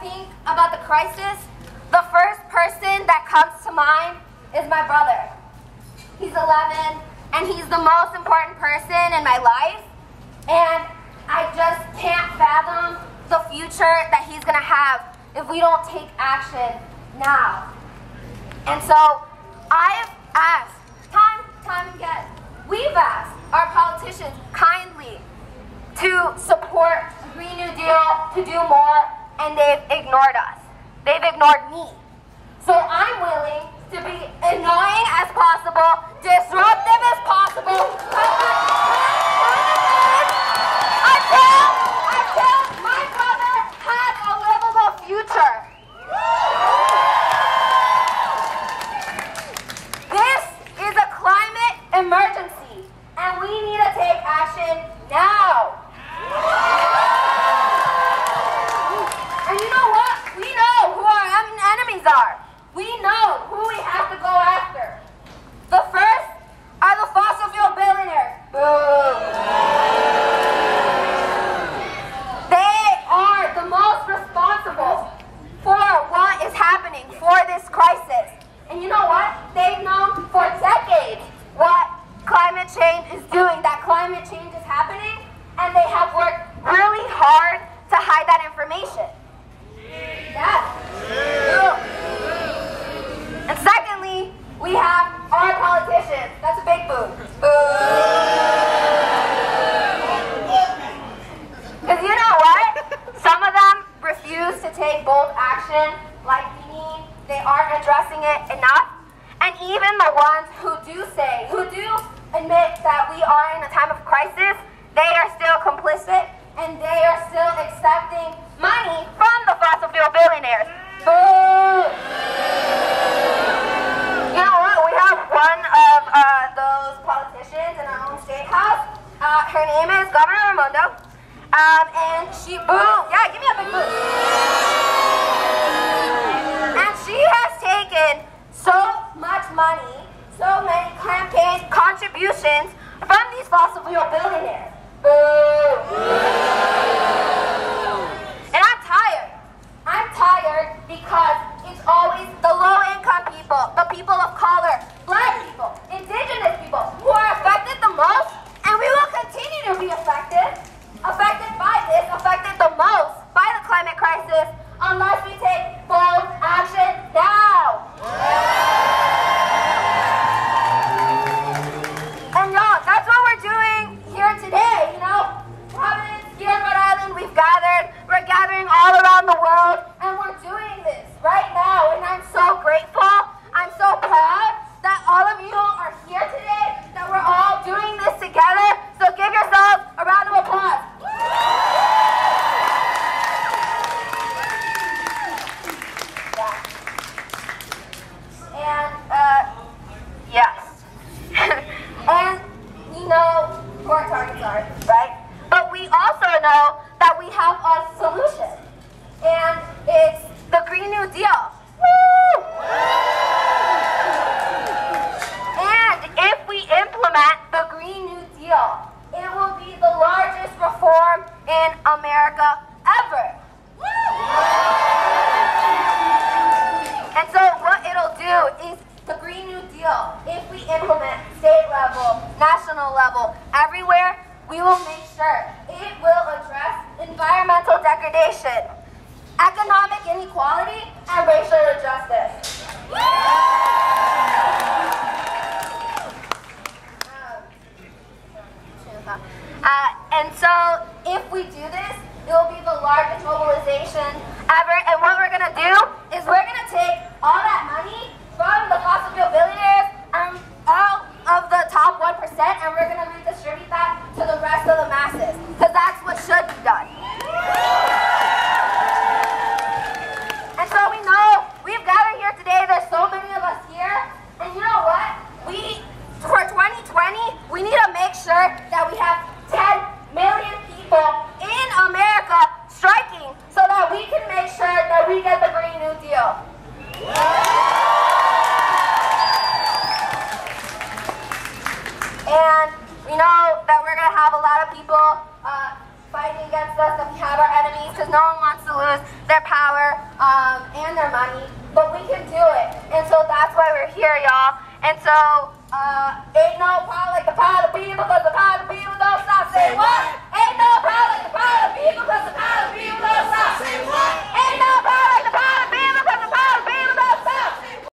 think about the crisis, the first person that comes to mind is my brother. He's 11, and he's the most important person in my life, and I just can't fathom the future that he's gonna have if we don't take action now. And so I've asked, time again, we've asked our politicians kindly to support the Green New Deal, to do more, and they've ignored us. They've ignored me. So I'm willing to be annoying as possible, disruptive as possible, until my brother has a livable future. This is a climate emergency, and we need to take action now. And you know what? We know who our enemies are. We know who we have to go after. The first are the fossil fuel billionaires. Boom. They are the most responsible for what is happening, for this crisis. And you know what? They've known for decades what climate change is doing, that climate change is happening, and they have worked really hard to hide that information. Yes. And secondly, we have our politicians. That's a big boom. Because you know what? Some of them refuse to take bold action like we need. They aren't addressing it enough. And even the ones who do admit that we are in a time of crisis, they are still complicit and they are still accepting money from the fossil fuel billionaires. Boo! You know what? We have one of those politicians in our own state house. Her name is Governor Raimondo. And she, boo! Yeah, give me a big boo! And she has taken so much money, so many campaign contributions from these fossil fuel billionaires. Boo! And I'm tired. I'm tired because it's always the low-income people, the people of color, black people, indigenous people who are affected the most, and we will continue to be affected by this, affected the most by the climate crisis, unless we take bold action now. And y'all, that's what we're doing here today, you know. Providence, here in Rhode Island, we're gathering all around the world, and we're doing this right now, and I'm so grateful, I'm so proud that all of you are here today, that we're all doing this together, so give yourselves a round of applause. And, yes. And we know who our targets are, right? But we also know that we have a solution, and it's the Green New Deal. Woo! And if we implement the Green New Deal, it will be the largest reform in America ever. And so what it'll do is the Green New Deal, if we implement state level, national level, everywhere, we will make sure it will address environmental degradation, economic inequality, and racial injustice. And so if we do this, it will be the largest mobilization ever. And what we're going to do is we're going to take all that money from the fossil fuel billionaires and all of the top 1%, and we're going to redistribute that to the rest of the masses, because that's what should be done. And so we know we've gathered here today. There's so many of us here, and you know what? For 2020, we need to make sure that we have 10 million people in America striking so that we can make sure that we get the Green New Deal. And we know that we're going to have a lot of people fighting against us, that we have our enemies, because no one wants to lose their power and their money, but we can do it. And so that's why we're here, y'all. And so, ain't no power like the power of the people, because the power of the people don't stop. Say what?